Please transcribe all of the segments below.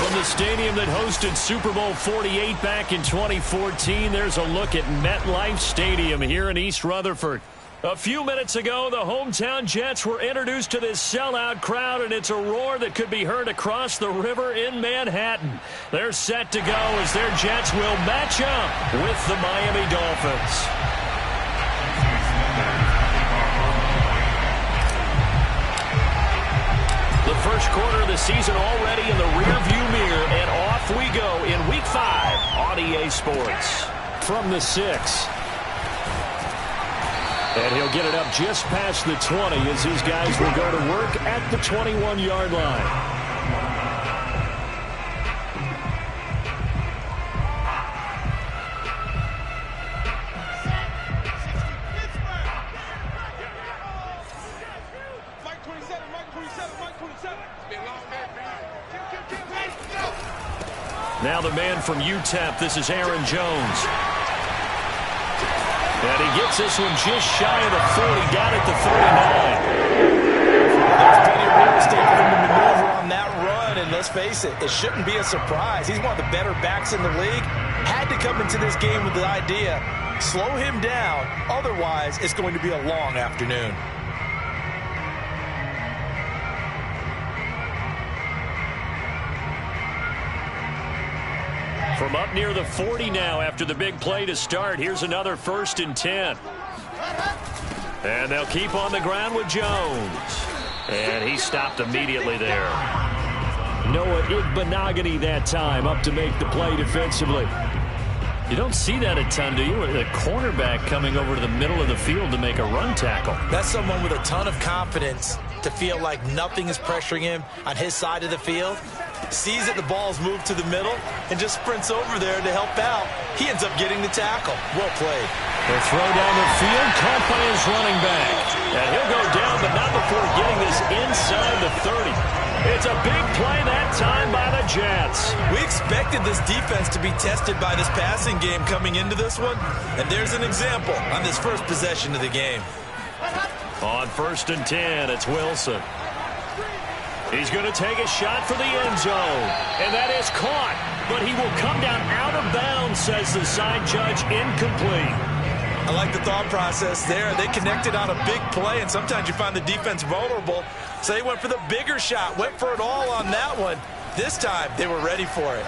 The stadium that hosted Super Bowl 48 back in 2014. There's a look at MetLife Stadium here in East Rutherford. A few minutes ago, the hometown Jets were introduced to this sellout crowd, and it's a roar that could be heard across the river in Manhattan. They're set to go as their Jets will match up with the Miami Dolphins. The first quarter of the season already in the rearview mirror, and off we go in Week 5 on EA Sports. From the 6. And he'll get it up just past the 20 as his guys will go to work at the 21-yard line. Now the man from UTEP, this is Aaron Jones. And he gets this one just shy of the 40, got it to 39. There's plenty of real estate for him to maneuver on that run, and let's face it, it shouldn't be a surprise. He's one of the better backs in the league. Had to come into this game with the idea, slow him down, otherwise it's going to be a long afternoon. From up near the 40 now after the big play to start. Here's another 1st and 10. And they'll keep on the ground with Jones. And he stopped immediately there. Noah Igbenogany that time up to make the play defensively. You don't see that a ton, do you? The cornerback coming over to the middle of the field to make a run tackle. That's someone with a ton of confidence to feel like nothing is pressuring him on his side of the field. Sees that the ball's moved to the middle and just sprints over there to help out. He ends up getting the tackle. Well played. The throw down the field, caught by his running back. And he'll go down, but not before getting this inside the 30. It's a big play that time by the Jets. We expected this defense to be tested by this passing game coming into this one. And there's an example on this first possession of the game. On 1st and 10, it's Wilson. He's going to take a shot for the end zone. And that is caught. But he will come down out of bounds, says the side judge, incomplete. I like the thought process there. They connected on a big play, and sometimes you find the defense vulnerable. So they went for the bigger shot, went for it all on that one. This time, they were ready for it.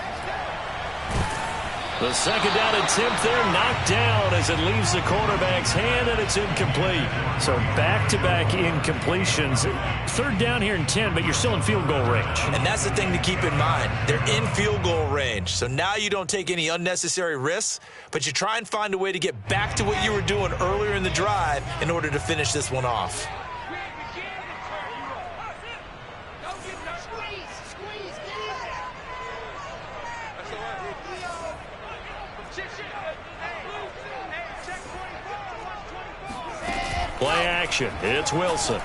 The second down attempt there knocked down as it leaves the quarterback's hand, and it's incomplete. So back-to-back incompletions. 3rd down here and 10, but you're still in field goal range. And that's the thing to keep in mind. They're in field goal range. So now you don't take any unnecessary risks, but you try and find a way to get back to what you were doing earlier in the drive in order to finish this one off. Play action. It's Wilson.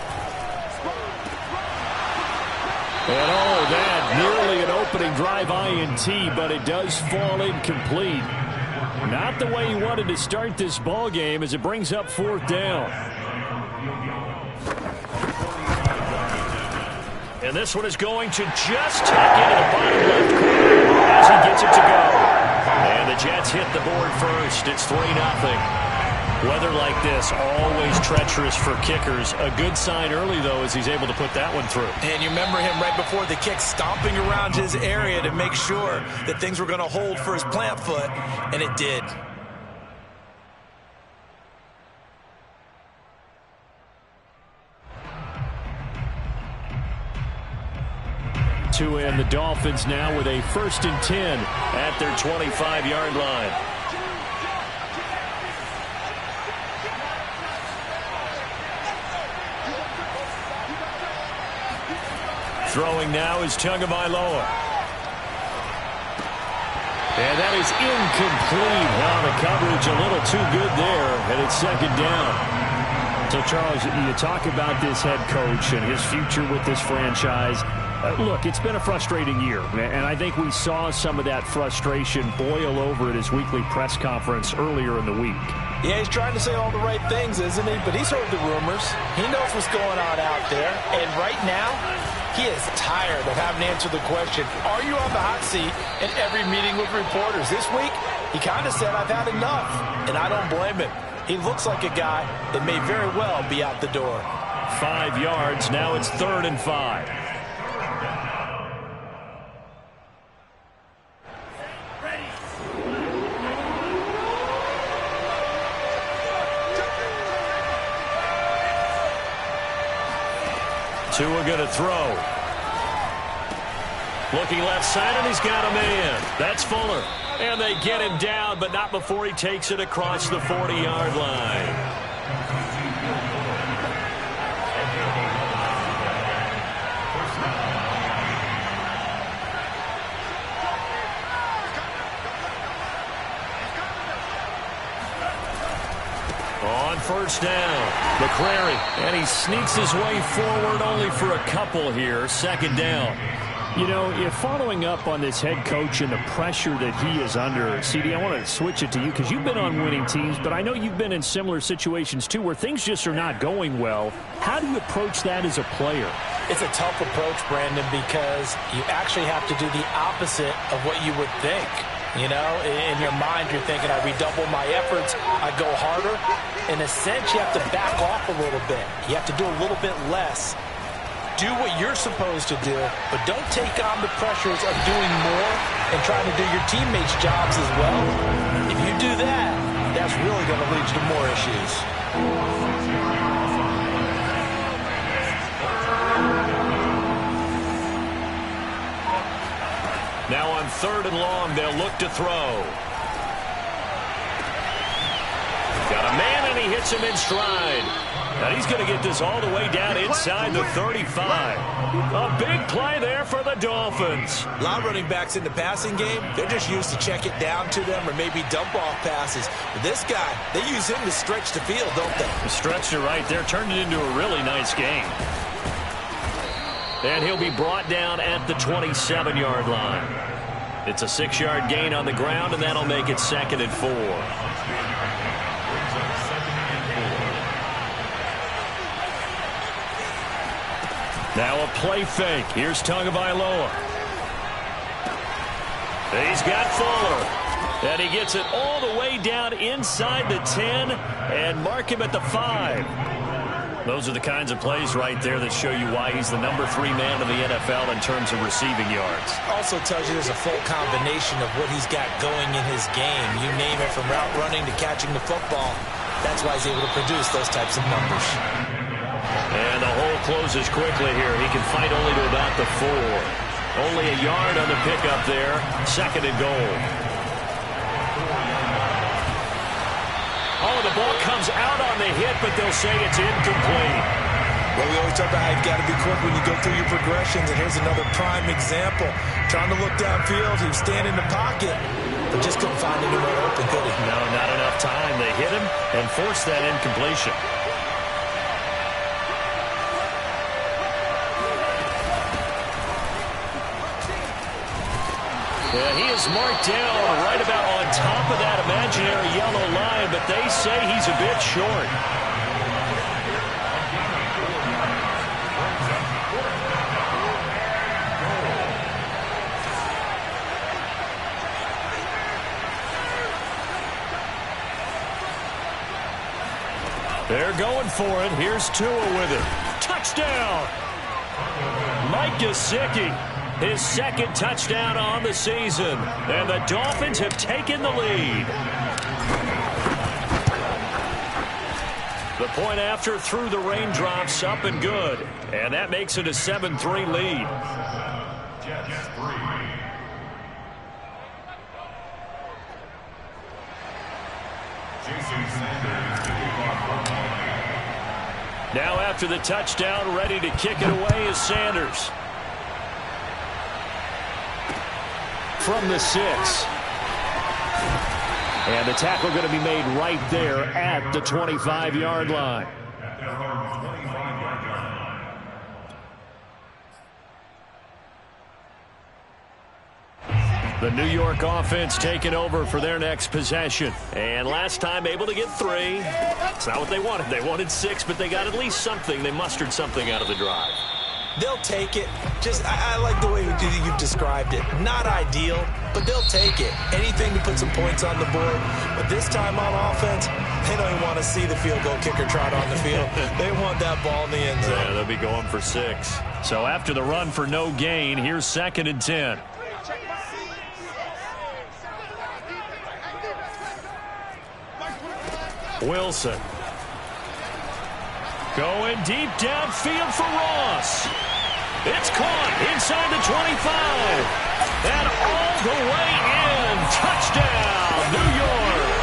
And that nearly an opening drive INT, but it does fall incomplete. Not the way he wanted to start this ball game as it brings up 4th down. And this one is going to just tuck into the bottom left corner as he gets it to go. And the Jets hit the board first. It's 3-0. Weather like this, always treacherous for kickers. A good sign early, though, as he's able to put that one through. And you remember him right before the kick stomping around his area to make sure that things were going to hold for his plant foot, and it did. To end the Dolphins now with a 1st and 10 at their 25-yard line. Throwing now is Tagovailoa. And that is incomplete. Now the coverage a little too good there, and it's second down. So, Charles, you talk about this head coach and his future with this franchise. Look, it's been a frustrating year, and I think we saw some of that frustration boil over at his weekly press conference earlier in the week. Yeah, he's trying to say all the right things, isn't he? But he's heard the rumors. He knows what's going on out there. And right now, he is tired of having to answer the question, are you on the hot seat in every meeting with reporters? This week, he kind of said, I've had enough. And I don't blame him. He looks like a guy that may very well be out the door. 5 yards. Now it's 3rd and 5. Tua going to throw. Looking left side, and he's got a man. That's Fuller. And they get him down, but not before he takes it across the 40-yard line. On first down, McCrary, and he sneaks his way forward only for a couple here. 2nd down. You know, if following up on this head coach and the pressure that he is under, CD, I want to switch it to you because you've been on winning teams, but I know you've been in similar situations too where things just are not going well. How do you approach that as a player? It's a tough approach, Brandon, because you actually have to do the opposite of what you would think. You know, in your mind, you're thinking, I redouble my efforts, I go harder. In a sense, you have to back off a little bit. You have to do a little bit less. Do what you're supposed to do, but don't take on the pressures of doing more and trying to do your teammates' jobs as well. If you do that, that's really going to lead to more issues. Now on 3rd and long, they'll look to throw. Got a man, and he hits him in stride. Now he's going to get this all the way down inside the 35. A big play there for the Dolphins. A lot of running backs in the passing game, they're just used to check it down to them or maybe dump off passes. But this guy, they use him to stretch the field, don't they? Stretched it right there, turned it into a really nice game. And he'll be brought down at the 27-yard line. It's a 6-yard gain on the ground, and that'll make it 2nd and 4. Now a play fake. Here's Tagovailoa. He's got Fuller. And he gets it all the way down inside the 10 and mark him at the 5. Those are the kinds of plays right there that show you why he's the number 3 man in the NFL in terms of receiving yards. Also tells you there's a full combination of what he's got going in his game. You name it, from route running to catching the football. That's why he's able to produce those types of numbers. And the hole closes quickly here. He can fight only to about the 4. Only a yard on the pickup there. 2nd and goal. Oh, the ball comes out on the hit, but they'll say it's incomplete. Well, we always talk about how you've got to be quick when you go through your progressions, and here's another prime example. Trying to look downfield, he was standing in the pocket, but just couldn't find anywhere open, could he? No, not enough time. They hit him and forced that incompletion. Yeah, he is marked down right about on top of that imaginary yellow line, but they say he's a bit short. They're going for it. Here's Tua with it. Touchdown! Mike Gesicki. His 2nd touchdown on the season. And the Dolphins have taken the lead. The point after through the raindrops, up and good. And that makes it a 7-3 lead. Now after the touchdown, ready to kick it away is Sanders. from the 6. And the tackle going to be made right there at the 25-yard line. The New York offense taking over for their next possession. And last time able to get 3. It's not what they wanted. They wanted 6, but they got at least something. They mustered something out of the drive. They'll take it. I like the way you've described it. Not ideal, but they'll take it. Anything to put some points on the board. But this time on offense, they don't even want to see the field goal kicker trot on the field. They want that ball in the end zone. Yeah, they'll be going for 6. So after the run for no gain, here's 2nd and 10. Wilson. Going deep downfield for Ross. It's caught inside the 25. And all the way in. Touchdown, New York.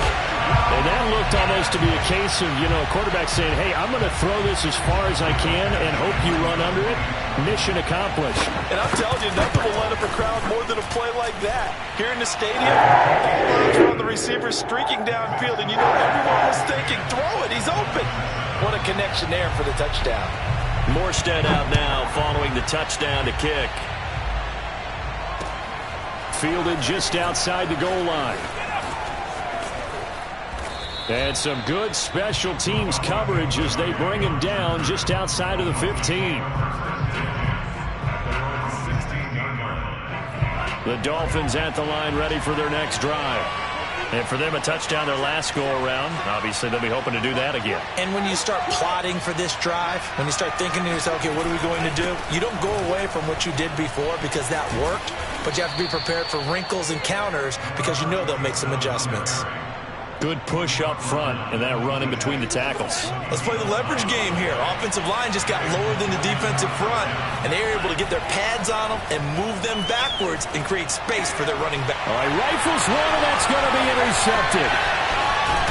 And that looked almost to be a case of, a quarterback saying, hey, I'm going to throw this as far as I can and hope you run under it. Mission accomplished. And I'm telling you, nothing will light up a crowd more than a play like that. Here in the stadium, all eyes are on the receiver streaking downfield, and everyone was thinking, throw it, he's open. What a connection there for the touchdown. Morstead out now following the touchdown to kick. Fielded just outside the goal line. And some good special teams coverage as they bring him down just outside of the 15. The Dolphins at the line ready for their next drive. And for them, a touchdown their last go-around. Obviously, they'll be hoping to do that again. And when you start plotting for this drive, when you start thinking to yourself, okay, what are we going to do? You don't go away from what you did before because that worked, but you have to be prepared for wrinkles and counters because they'll make some adjustments. Good push up front and that run in between the tackles. Let's play the leverage game here. Offensive line just got lower than the defensive front, and they were able to get their pads on them and move them backwards and create space for their running back. All right, rifles one, and that's going to be intercepted.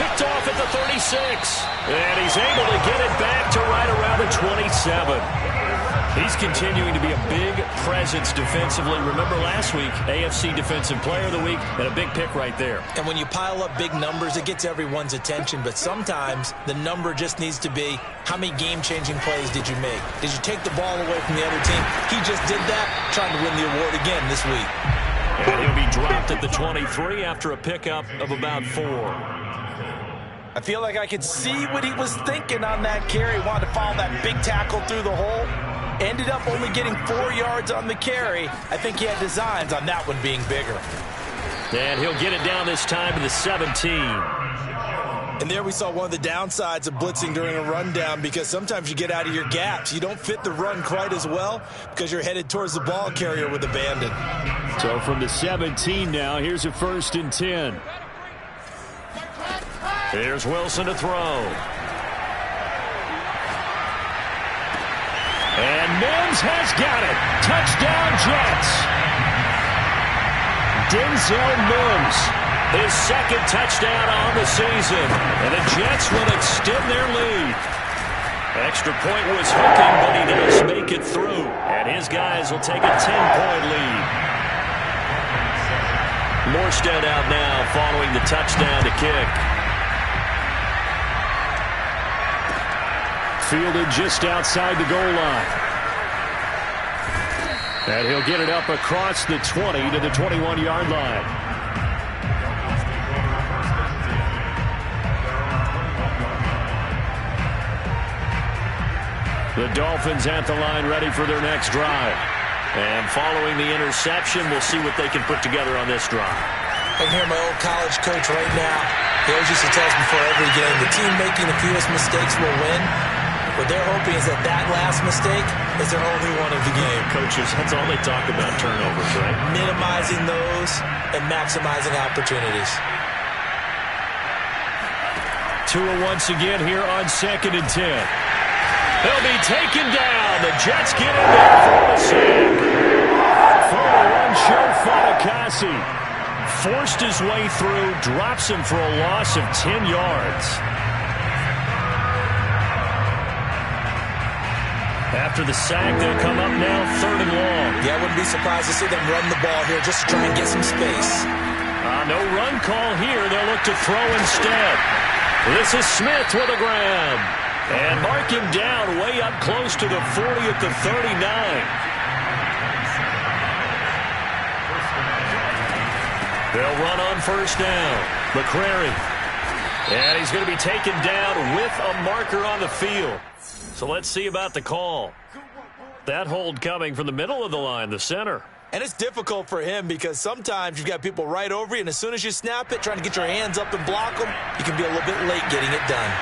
Picked off at the 36. And he's able to get it back to right around the 27. He's continuing to be a big presence defensively. Remember last week, AFC Defensive Player of the Week, and a big pick right there. And when you pile up big numbers, it gets everyone's attention. But sometimes the number just needs to be, how many game-changing plays did you make? Did you take the ball away from the other team? He just did that, trying to win the award again this week. And he'll be dropped at the 23 after a pickup of about 4. I feel like I could see what he was thinking on that carry. He wanted to follow that big tackle through the hole. Ended up only getting 4 yards on the carry. I think he had designs on that one being bigger. And he'll get it down this time to the 17. And there we saw one of the downsides of blitzing during a rundown, because sometimes you get out of your gaps. You don't fit the run quite as well because you're headed towards the ball carrier with abandon. So from the 17 now, here's a 1st and 10. Here's Wilson to throw. And Mims has got it. Touchdown, Jets. Denzel Mims, his 2nd touchdown on the season. And the Jets will extend their lead. Extra point was hooking, but he does make it through. And his guys will take a 10-point lead. Morstead out now following the touchdown to kick. Fielded just outside the goal line. And he'll get it up across the 20 to the 21-yard line. The Dolphins at the line ready for their next drive. And following the interception, we'll see what they can put together on this drive. I can hear my old college coach right now. He always used to tell us before every game, the team making the fewest mistakes will win. What they're hoping is that last mistake is their only one of the game. Coaches, that's all they talk about, turnovers, right? Minimizing those and maximizing opportunities. Tua once again here on 2nd and 10. He'll be taken down. The Jets get in there for the sack. For the one, Joe Fatukasi forced his way through, drops him for a loss of 10 yards. After the sack, they'll come up now 3rd and long. Yeah, I wouldn't be surprised to see them run the ball here just to try and get some space. No run call here. They'll look to throw instead. This is Smith with a grab. And mark him down way up close to the 40 at the 39. They'll run on 1st down. McCrary. And he's going to be taken down with a marker on the field. So let's see about the call. That hold coming from the middle of the line, the center. And it's difficult for him because sometimes you've got people right over you, and as soon as you snap it, trying to get your hands up and block them, you can be a little bit late getting it done.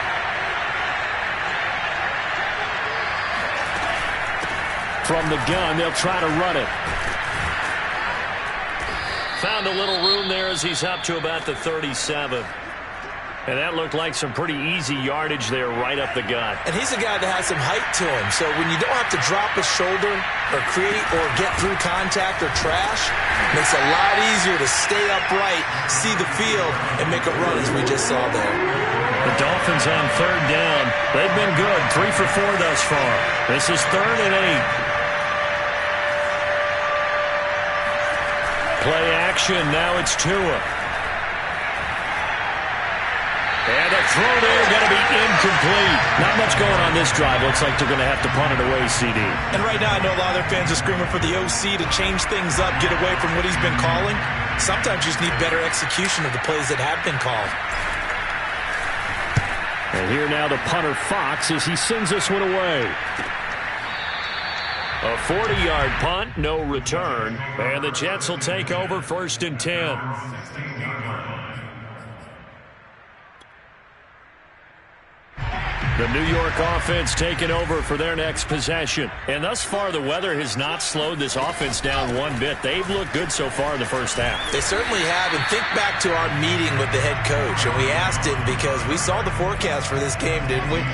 From the gun, they'll try to run it. Found a little room there as he's up to about the 37. And that looked like some pretty easy yardage there right up the gut. And he's a guy that has some height to him. So when you don't have to drop a shoulder or create or get through contact or trash, it makes it a lot easier to stay upright, see the field, and make a run as we just saw there. The Dolphins on 3rd down. They've been good. 3 for 4 thus far. This is 3rd and 8. Play action. Now it's Tua. And a throw there going to be incomplete. Not much going on this drive. Looks like they're going to have to punt it away, CD. And right now I know a lot of their fans are screaming for the OC to change things up, get away from what he's been calling. Sometimes you just need better execution of the plays that have been called. And here now the punter Fox as he sends this one away. A 40-yard punt, no return. And the Jets will take over 1st and 10. The New York offense taking over for their next possession. And thus far, the weather has not slowed this offense down one bit. They've looked good so far in the 1st half. They certainly have. And think back to our meeting with the head coach. And we asked him because we saw the forecast for this game, didn't we?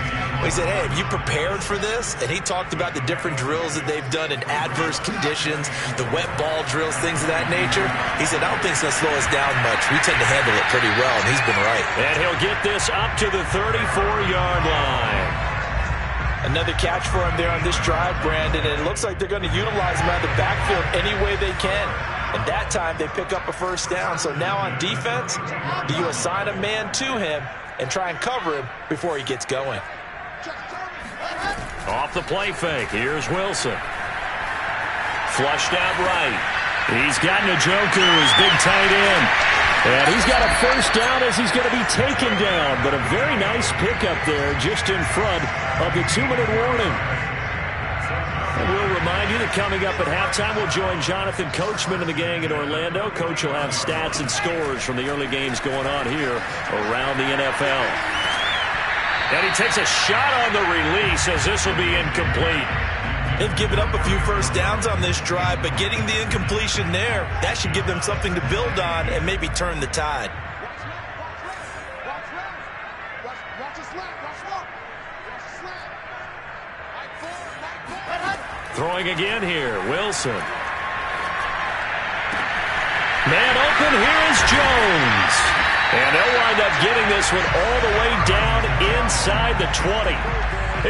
We said, hey, have you prepared for this? And he talked about the different drills that they've done in adverse conditions, the wet ball drills, things of that nature. He said, I don't think it's going to slow us down much. We tend to handle it pretty well, and he's been right. And he'll get this up to the 34-yard line. Another catch for him there on this drive, Brandon, and it looks like they're going to utilize him out of the backfield any way they can. And that time they pick up a 1st down. So now on defense, do you assign a man to him and try and cover him before he gets going? Off the play fake, here's Wilson. Flushed out right. He's got Njoku, his big tight end. And he's got a 1st down as he's going to be taken down. But a very nice pickup there just in front of the 2-minute warning. And we'll remind you that coming up at halftime, we'll join Jonathan Coachman and the gang in Orlando. Coach will have stats and scores from the early games going on here around the NFL. And he takes a shot on the release as this will be incomplete. They've given up a few 1st downs on this drive, but getting the incompletion there, that should give them something to build on and maybe turn the tide. Throwing again here, Wilson. Man open, here is Jones. And they'll wind up getting this one all the way down inside the 20.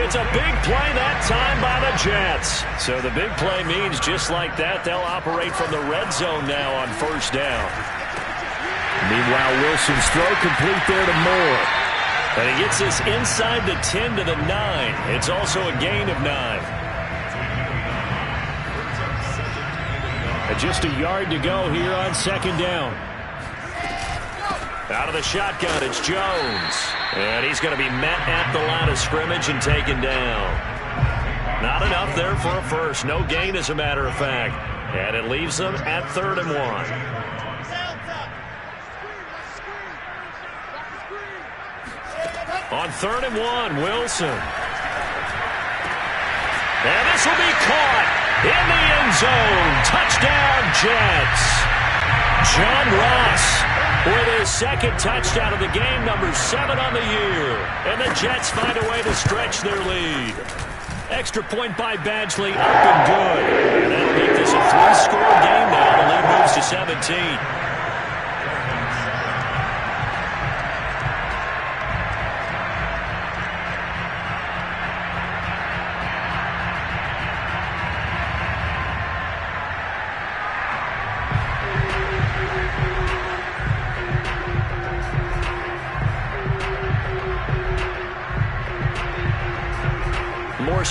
It's a big play that time by the Jets. So the big play means just like that, they'll operate from the red zone now on 1st down. Meanwhile, Wilson's throw complete there to Moore. And he gets this inside the 10 to the 9. It's also a gain of 9. And just a yard to go here on 2nd down. Out of the shotgun, it's Jones. And he's going to be met at the line of scrimmage and taken down. Not enough there for a 1st. No gain, as a matter of fact. And it leaves them at 3rd and 1. On 3rd and 1, Wilson. And this will be caught in the end zone. Touchdown, Jets. John Ross with his 2nd touchdown of the game, number 7 on the year. And the Jets find a way to stretch their lead. Extra point by Badgley, up and good. And that'll make this a 3-score game now. The lead moves to 17.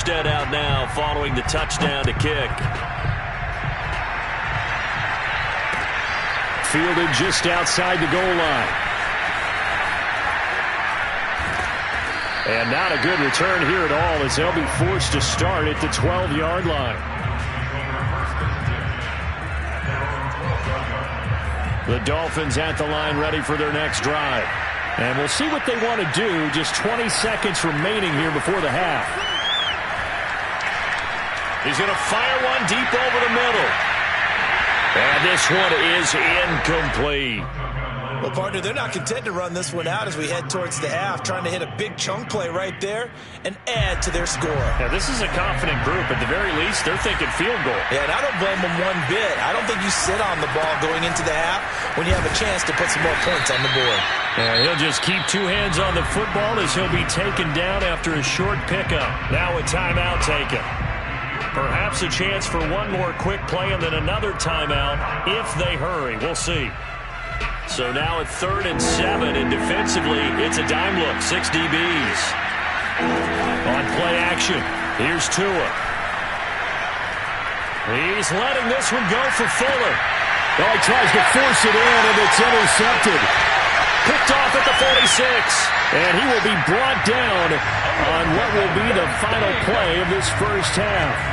Armstead out now following the touchdown to kick. Fielded just outside the goal line. And not a good return here at all as they'll be forced to start at the 12-yard line. The Dolphins at the line ready for their next drive. And we'll see what they want to do. Just 20 seconds remaining here before the half. He's going to fire one deep over the middle. And this one is incomplete. Well, partner, they're not content to run this one out as we head towards the half, trying to hit a big chunk play right there and add to their score. Yeah, this is a confident group. At the very least, they're thinking field goal. Yeah, and I don't blame them one bit. I don't think you sit on the ball going into the half when you have a chance to put some more points on the board. Yeah, he'll just keep two hands on the football as he'll be taken down after a short pickup. Now a timeout taken. Perhaps a chance for one more quick play and then another timeout if they hurry. We'll see. So now at 3rd and 7, and defensively, it's a dime look, 6 DBs. On play action, here's Tua. He's letting this one go for Fuller. Oh, he tries to force it in, and it's intercepted. Picked off at the 46, and he will be brought down on what will be the final play of this first half.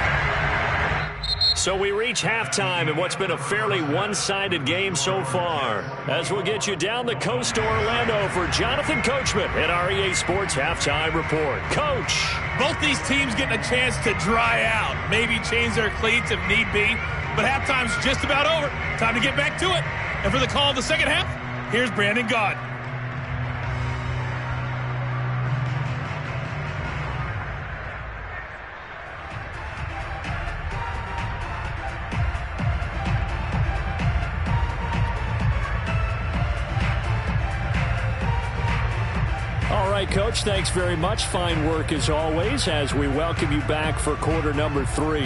So we reach halftime in what's been a fairly one-sided game so far. As we'll get you down the coast to Orlando for Jonathan Coachman at our EA Sports Halftime Report. Coach! Both these teams getting a chance to dry out, maybe change their cleats if need be, but halftime's just about over. Time to get back to it. And for the call of the second half, here's Brandon Gaud. Coach, thanks very much. Fine work as always as we welcome you back for quarter number 3.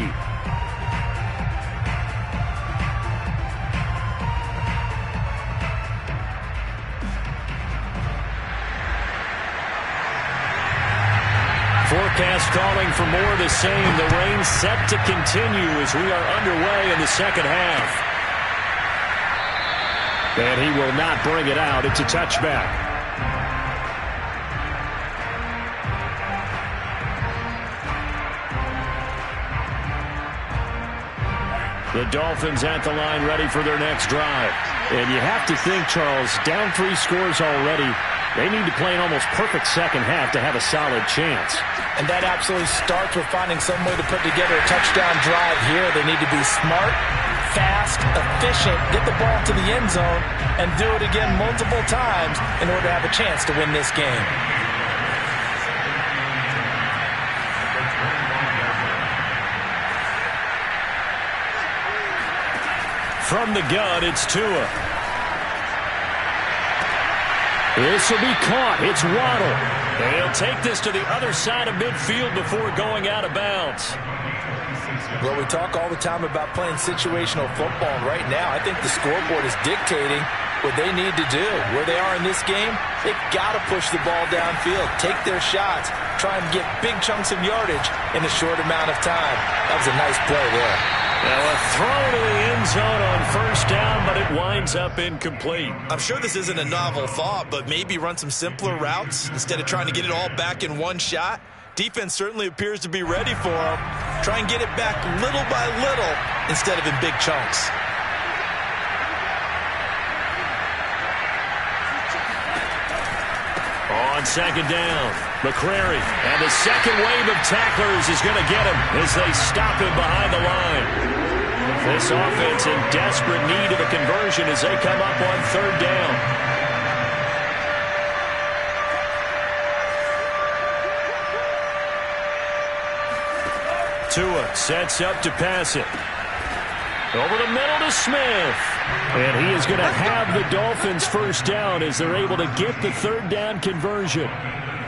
Forecast calling for more of the same. The rain set to continue as we are underway in the second half. And he will not bring it out. It's a touchback. The Dolphins at the line ready for their next drive. And you have to think, Charles, down 3 scores already. They need to play an almost perfect second half to have a solid chance. And that absolutely starts with finding some way to put together a touchdown drive here. They need to be smart, fast, efficient, get the ball to the end zone, and do it again multiple times in order to have a chance to win this game. From the gun, it's Tua. This will be caught. It's Waddle. And he'll take this to the other side of midfield before going out of bounds. Well, we talk all the time about playing situational football. And right now, I think the scoreboard is dictating what they need to do. Where they are in this game, they've got to push the ball downfield, take their shots, try and get big chunks of yardage in a short amount of time. That was a nice play there. Now a throw to the end zone on first down, but it winds up incomplete. I'm sure this isn't a novel thought, but maybe run some simpler routes instead of trying to get it all back in one shot. Defense certainly appears to be ready for them. Try and get it back little by little instead of in big chunks. On second down, McCrary, and the second wave of tacklers is going to get him as they stop him behind the line. This offense in desperate need of a conversion as they come up on third down. Tua sets up to pass it. Over the middle to Smith. And he is going to have the Dolphins first down as they're able to get the third down conversion.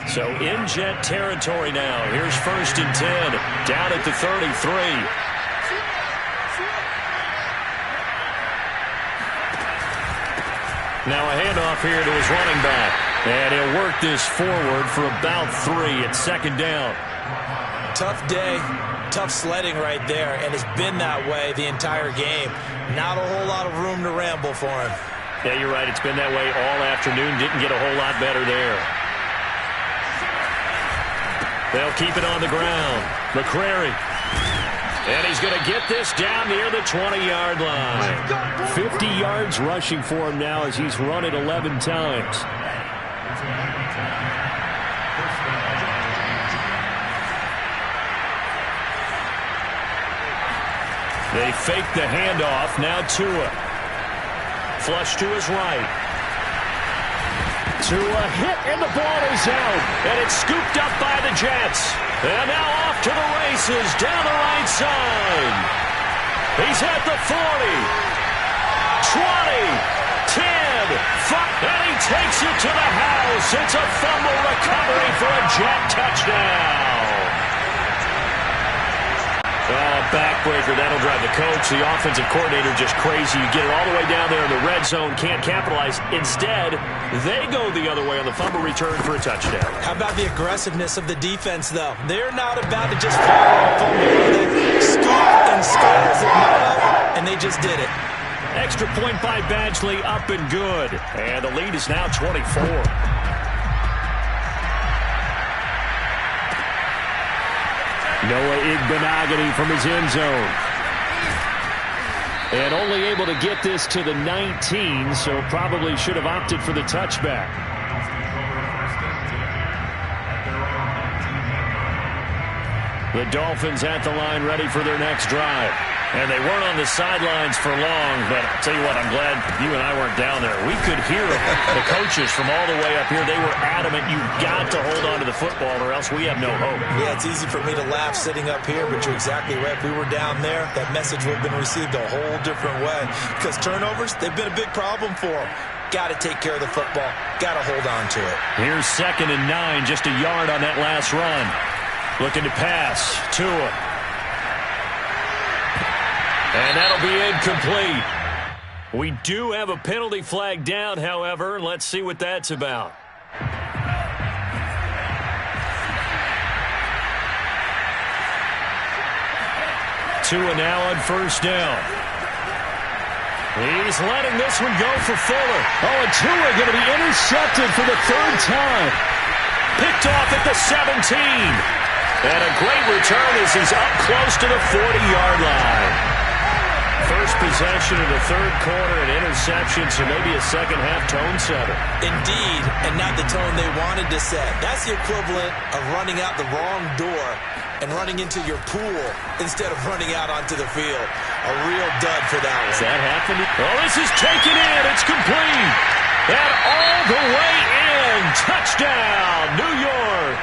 So in Jet territory now. Here's 1st and 10. Down at the 33. Now a handoff here to his running back. And he'll work this forward for about 3 at second down. tough day, tough sledding right there, and it's been that way the entire game. Not a whole lot of room to ramble for him. Yeah, you're right. It's been that way all afternoon. Didn't get a whole lot better there. They'll keep it on the ground. McCrary. And he's going to get this down near the 20-yard line. 50 yards rushing for him now as he's run it 11 times. They fake the handoff. Now Tua. Flush to his right. Tua hit, and the ball is out. And it's scooped up by the Jets. And now off to the races down the right side. He's at the 40. 20. 10. 5. And he takes it to the house. It's a fumble recovery for a Jet touchdown. Backbreaker, that'll drive the coach, the offensive coordinator, just crazy. You get it all the way down there in the red zone, can't capitalize. Instead, they go the other way on the fumble return for a touchdown. How about the aggressiveness of the defense, though? They're not about to just follow a fumble. They scoop and score as a motto, and they just did it. Extra point by Badgley, up and good. And the lead is now 24. Noah Igbenogany from his end zone. And only able to get this to the 19, so probably should have opted for the touchback. The Dolphins at the line ready for their next drive. And they weren't on the sidelines for long, but I'll tell you what, I'm glad you and I weren't down there. We could hear the coaches from all the way up here. They were adamant, you've got to hold on to the football or else we have no hope. Yeah, it's easy for me to laugh sitting up here, but you're exactly right. If we were down there, that message would have been received a whole different way. Because turnovers, they've been a big problem for them. Got to take care of the football. Got to hold on to it. Here's 2nd and 9, just a yard on that last run. Looking to pass. Tua. And that'll be incomplete. We do have a penalty flag down, however. Let's see what that's about. Tua now on 1st down. He's letting this one go for Fuller. Oh, and Tua going to be intercepted for the 3rd time. Picked off at the 17. And a great return as he's up close to the 40-yard line. First possession of the 3rd quarter, an interception, so maybe a second-half tone setter. Indeed, and not the tone they wanted to set. That's the equivalent of running out the wrong door and running into your pool instead of running out onto the field. A real dud for that one. Is that happening? Oh, this is taken in. It's complete. And all the way in. Touchdown, New York.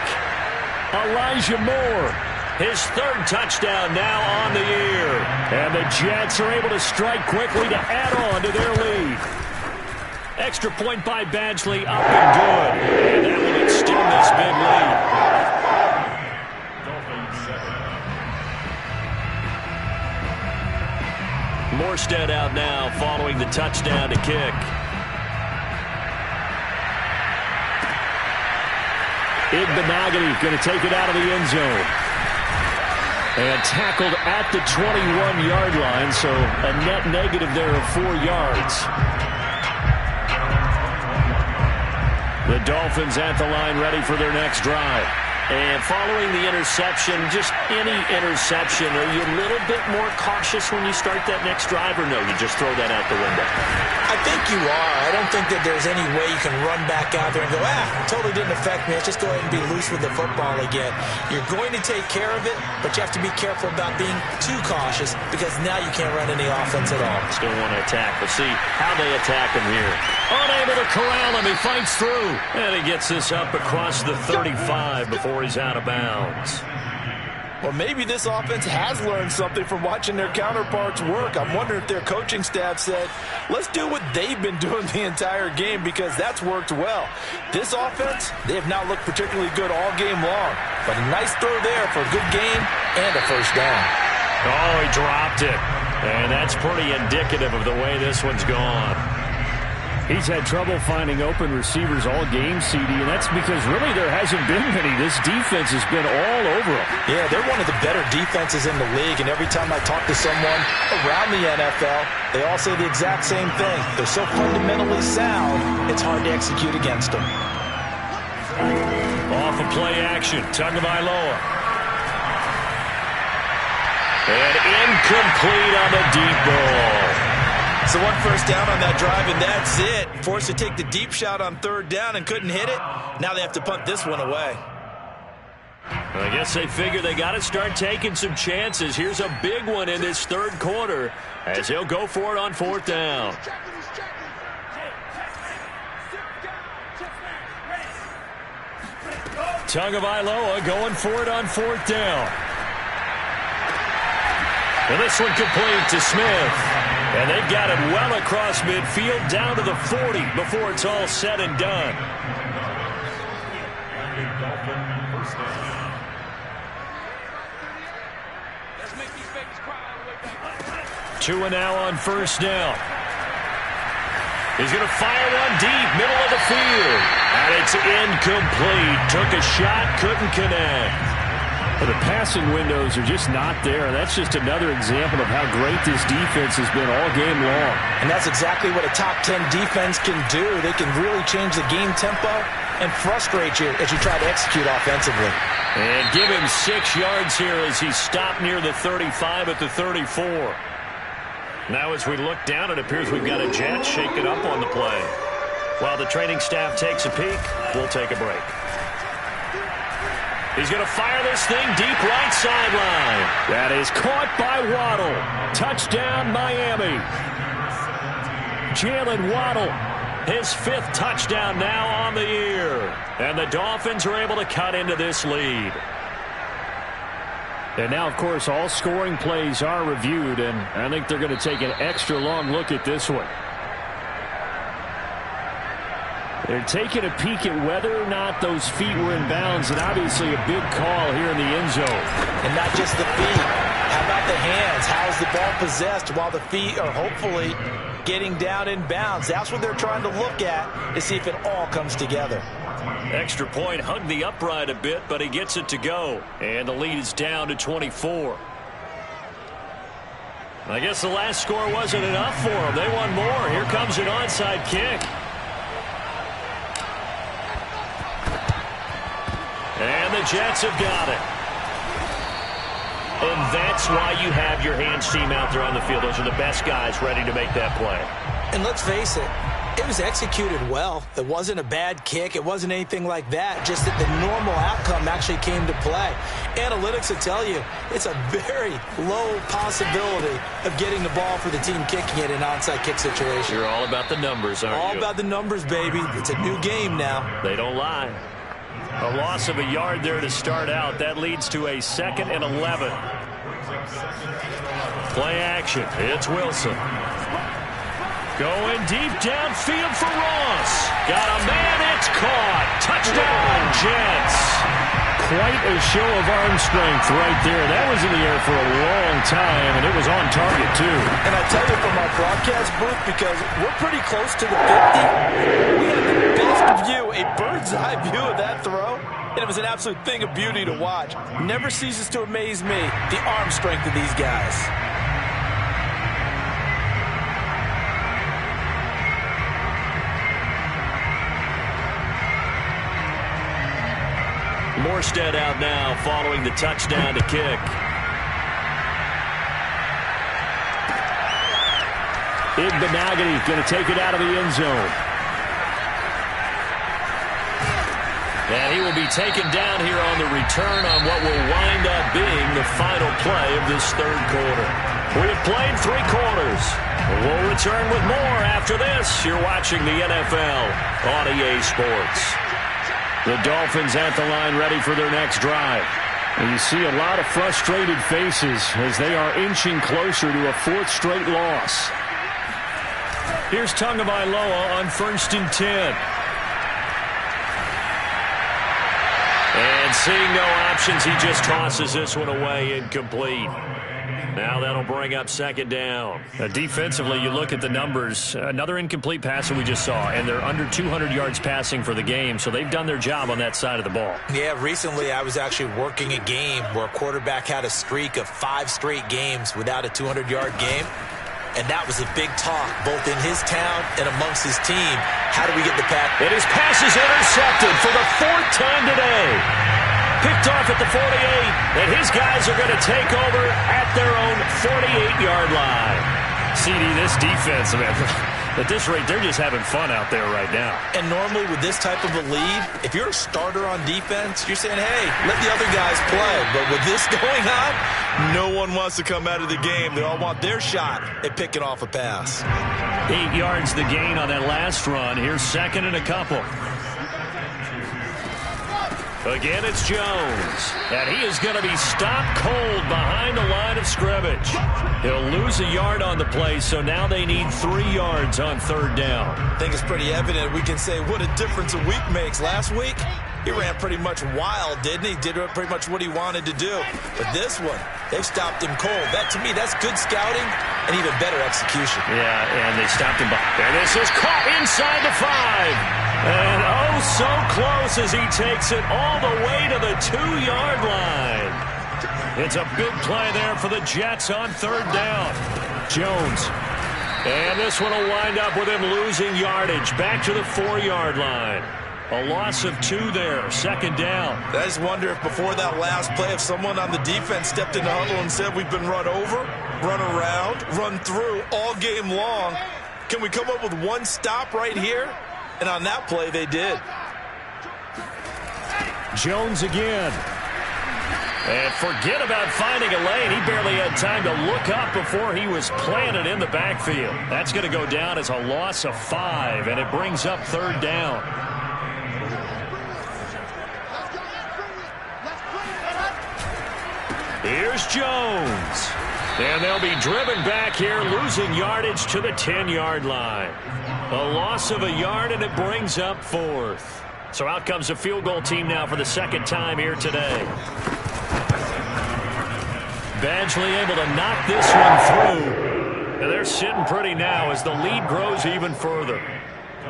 Elijah Moore. His 3rd touchdown now on the year. And the Jets are able to strike quickly to add on to their lead. Extra point by Badgley, up and good. And that will extend this big lead. Morstead out now following the touchdown to kick. Igbenogany going to take it out of the end zone. And tackled at the 21-yard line, so a net negative there of 4 yards. The Dolphins at the line ready for their next drive. And following the interception, just any interception, are you a little bit more cautious when you start that next drive, or no, you just throw that out the window? I think you are. I don't think that there's any way you can run back out there and go, totally didn't affect me. Let's just go ahead and be loose with the football again. You're going to take care of it, but you have to be careful about being too cautious because now you can't run any offense at all. Still want to attack. We'll see how they attack him here. Unable to corral him. He fights through. And he gets this up across the 35 before he's out of bounds. Well, maybe this offense has learned something from watching their counterparts work. I'm wondering if their coaching staff said, let's do what they've been doing the entire game because that's worked well. This offense, they have not looked particularly good all game long. But a nice throw there for a good game and a 1st down. Oh, he dropped it. And that's pretty indicative of the way this one's gone. He's had trouble finding open receivers all game, CD, and that's because really there hasn't been many. This defense has been all over them. Yeah, they're one of the better defenses in the league, and every time I talk to someone around the NFL, they all say the exact same thing. They're so fundamentally sound, it's hard to execute against them. Off of play action, Tagovailoa. And incomplete on the deep ball. So one first down on that drive, and that's it. Forced to take the deep shot on third down and couldn't hit it. Now they have to punt this one away. I guess they figure they got to start taking some chances. Here's a big one in this third quarter as he'll go for it on fourth down. Tagovailoa going for it on fourth down. And this one complete to Smith. And they've got it well across midfield down to the 40 before it's all said and done. Two and now on first down. He's going to fire one deep, middle of the field. And it's incomplete. Took a shot, couldn't connect. But the passing windows are just not there. That's just another example of how great this defense has been all game long. And that's exactly what a top 10 defense can do. They can really change the game tempo and frustrate you as you try to execute offensively. And give him 6 yards here as he stopped near the 35 at the 34. Now as we look down, it appears we've got a jet shaken up on the play. While the training staff takes a peek, we'll take a break. He's going to fire this thing deep right sideline. That is caught by Waddle. Touchdown, Miami. Jalen Waddle, his 5th touchdown now on the year. And the Dolphins are able to cut into this lead. And now, of course, all scoring plays are reviewed, and I think they're going to take an extra long look at this one. They're taking a peek at whether or not those feet were in bounds, and obviously a big call here in the end zone. And not just the feet. How about the hands? How's the ball possessed while the feet are hopefully getting down in bounds? That's what they're trying to look at to see if it all comes together. Extra point, hugged the upright a bit, but he gets it to go. And the lead is down to 24. I guess the last score wasn't enough for them. They want more. Here comes an onside kick. And the Jets have got it. And that's why you have your hands team out there on the field. Those are the best guys ready to make that play. And let's face it, it was executed well. It wasn't a bad kick. It wasn't anything like that. Just that the normal outcome actually came to play. Analytics will tell you it's a very low possibility of getting the ball for the team kicking it in an onside kick situation. You're all about the numbers, aren't you? All about the numbers, baby. It's a new game now. They don't lie. A loss of a yard there to start out. That leads to a 2nd and 11. Play action. It's Wilson. Going deep downfield for Ross. Got a man. It's caught. Touchdown, Jets. Quite a show of arm strength right there. That was in the air for a long time, and it was on target, too. And I tell you from our broadcast booth, because we're pretty close to the 50, we had the best view, a bird's-eye view of that throw, and it was an absolute thing of beauty to watch. Never ceases to amaze me, the arm strength of these guys. Morstead out now following the touchdown to kick. Igbenogany going to take it out of the end zone. And he will be taken down here on the return on what will wind up being the final play of this third quarter. We have played 3 quarters. We'll return with more after this. You're watching the NFL on EA Sports. The Dolphins at the line ready for their next drive. And you see a lot of frustrated faces as they are inching closer to a 4th straight loss. Here's Tagovailoa on 1st and 10. And seeing no options, he just tosses this one away incomplete. Now that'll bring up second down. Defensively, you look at the numbers. Another incomplete pass that we just saw, and they're under 200 yards passing for the game, so they've done their job on that side of the ball. Yeah, recently I was actually working a game where a quarterback had a streak of 5 straight games without a 200-yard game. And that was a big talk, both in his town and amongst his team. How do we get the pass? And his pass is intercepted for the 4th time today. Picked off at the 48, and his guys are going to take over at their own 48-yard line. CD, this defense, man, at this rate, they're just having fun out there right now. And normally with this type of a lead, if you're a starter on defense, you're saying, hey, let the other guys play. But with this going on, no one wants to come out of the game. They all want their shot at picking off a pass. 8 yards the gain on that last run. Here's second and a couple. Again, it's Jones, and he is going to be stopped cold behind the line of scrimmage. He'll lose a yard on the play, so now they need 3 yards on 3rd down. I think it's pretty evident. We can say what a difference a week makes. Last week, he ran pretty much wild, didn't he? Did pretty much what he wanted to do. But this one, they've stopped him cold. That, to me, that's good scouting and even better execution. Yeah, and they stopped him. And this is caught inside the 5. And oh, so close as he takes it all the way to the 2-yard line. It's a big play there for the Jets on 3rd down. Jones. And this one will wind up with him losing yardage back to the 4-yard line. A loss of 2 there, 2nd down. I just wonder if before that last play, if someone on the defense stepped in the huddle and said, we've been run over, run around, run through all game long. Can we come up with one stop right here? And on that play, they did. Jones again. And forget about finding a lane. He barely had time to look up before he was planted in the backfield. That's going to go down as a loss of 5, and it brings up 3rd down. Here's Jones. And they'll be driven back here, losing yardage to the 10-yard line. A loss of a yard, and it brings up 4th. So out comes the field goal team now for the 2nd time here today. Badgley able to knock this one through. And they're sitting pretty now as the lead grows even further.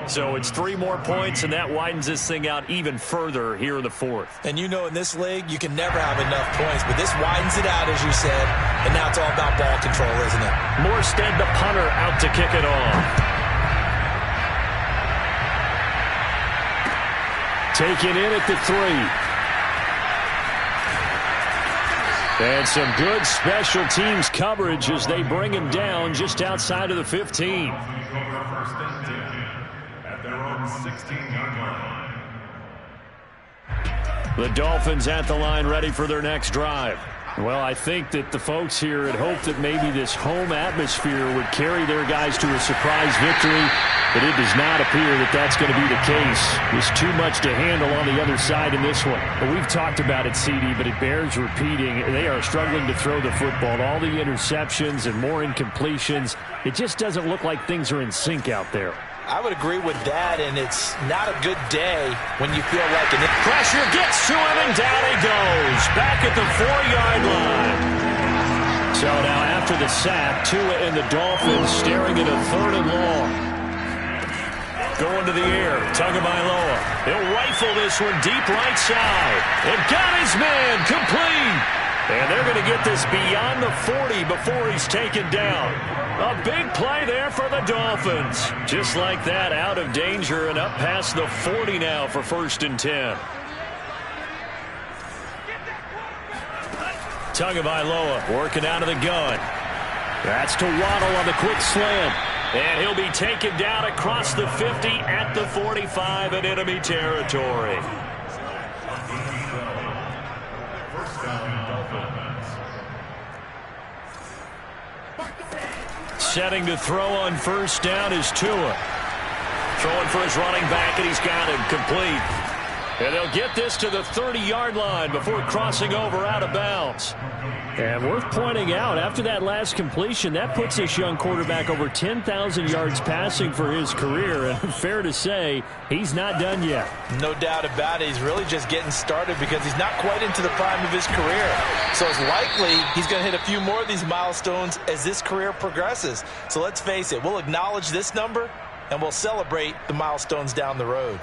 So it's 3 more points, and that widens this thing out even further here in the 4th. And you know in this league, you can never have enough points, but this widens it out, as you said, and now it's all about ball control, isn't it? Morstead, the punter, out to kick it off. Taken in at the 3. And some good special teams coverage as they bring him down just outside of the 15. The Dolphins at the line, ready for their next drive. Well, I think that the folks here had hoped that maybe this home atmosphere would carry their guys to a surprise victory, but it does not appear that that's going to be the case. There's too much to handle on the other side in this one. But we've talked about it, CD, but it bears repeating. They are struggling to throw the football. All the interceptions and more incompletions. It just doesn't look like things are in sync out there. I would agree with that, and it's not a good day when you feel like an... Pressure gets to him, and down he goes. Back at the 4-yard line. So now after the sack, Tua and the Dolphins staring at a 3rd and long. Going to the air, Tagovailoa. He'll rifle this one deep right side. And got his man complete. And they're going to get this beyond the 40 before he's taken down. A big play there for the Dolphins. Just like that, out of danger and up past the 40 now for 1st and 10. Tagovailoa working out of the gun. That's to Waddle on the quick slant. And he'll be taken down across the 50 at the 45 in enemy territory. Setting to throw on 1st down is Tua. Throwing for his running back, and he's got him complete. And they'll get this to the 30-yard line before crossing over out of bounds. And worth pointing out, after that last completion, that puts this young quarterback over 10,000 yards passing for his career. And fair to say, he's not done yet. No doubt about it. He's really just getting started because he's not quite into the prime of his career. So it's likely he's going to hit a few more of these milestones as this career progresses. So let's face it, we'll acknowledge this number and we'll celebrate the milestones down the road.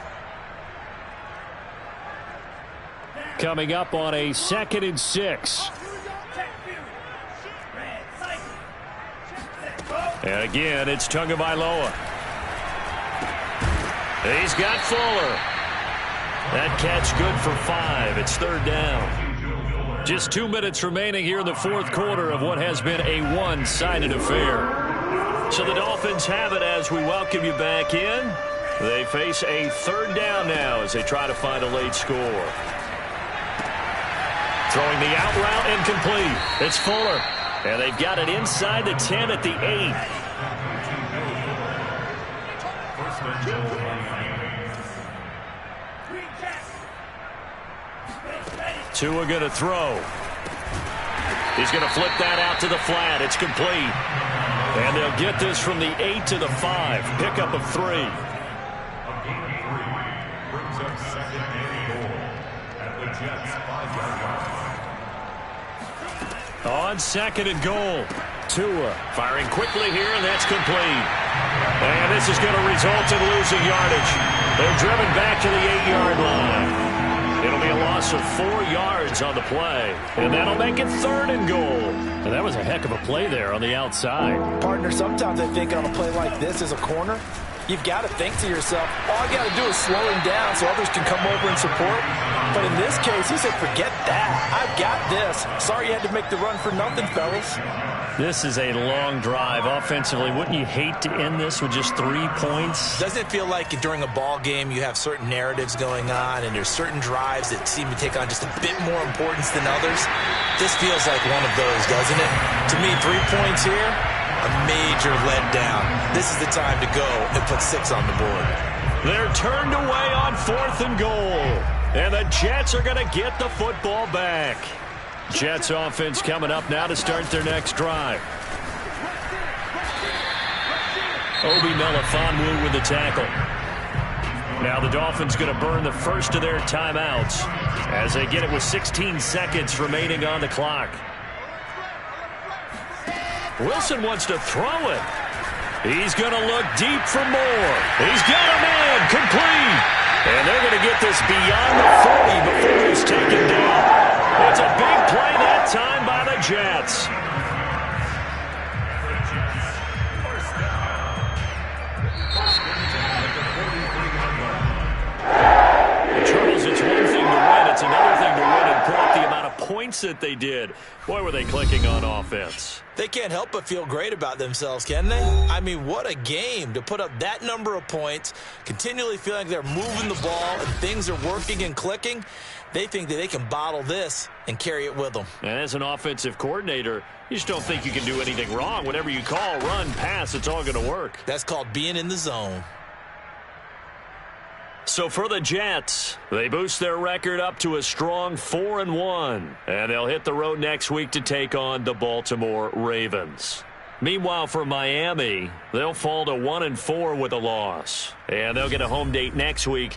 Coming up on a 2nd and 6. And again, it's Tagovailoa. He's got Fuller. That catch good for 5. It's 3rd down. Just 2 minutes remaining here in the 4th quarter of what has been a one-sided affair. So the Dolphins have it as we welcome you back in. They face a 3rd down now as they try to find a late score. Throwing the out route incomplete. It's Fuller. And they've got it inside the 10 at the 8. Tua going to throw. He's going to flip that out to the flat. It's complete. And they'll get this from the 8 to the 5. Pickup of 3. On 2nd and goal. Tua firing quickly here, and that's complete. And this is going to result in losing yardage. They're driven back to the 8-yard line. It'll be a loss of 4 yards on the play. And that'll make it 3rd and goal. And that was a heck of a play there on the outside. Partner, sometimes I think on a play like this as a corner, you've got to think to yourself, all I got to do is slow him down so others can come over and support. But in this case, he said, forget that. I've got this. Sorry you had to make the run for nothing, fellas. This is a long drive offensively. Wouldn't you hate to end this with just 3 points? Doesn't it feel like during a ball game you have certain narratives going on and there's certain drives that seem to take on just a bit more importance than others? This feels like one of those, doesn't it? To me, 3 points here, a major letdown. This is the time to go and put 6 on the board. They're turned away on 4th and goal. And the Jets are going to get the football back. Jets offense coming up now to start their next drive. Obi Melifonwu with the tackle. Now the Dolphins going to burn the first of their timeouts as they get it with 16 seconds remaining on the clock. Wilson wants to throw it. He's going to look deep for more. He's got a man complete. And they're going to get this beyond the 40 before he's taken down. It's a big play that time by the Jets. Charles, it's one thing to win. It's another thing to win and put up the amount of points that they did. Boy, were they clicking on offense. They can't help but feel great about themselves, can they? I mean, what a game to put up that number of points, continually feeling like they're moving the ball and things are working and clicking. They think that they can bottle this and carry it with them. And as an offensive coordinator, you just don't think you can do anything wrong. Whatever you call, run, pass, it's all going to work. That's called being in the zone. So for the Jets, they boost their record up to a strong 4-1. And they'll hit the road next week to take on the Baltimore Ravens. Meanwhile, for Miami, they'll fall to 1-4 with a loss. And they'll get a home date next week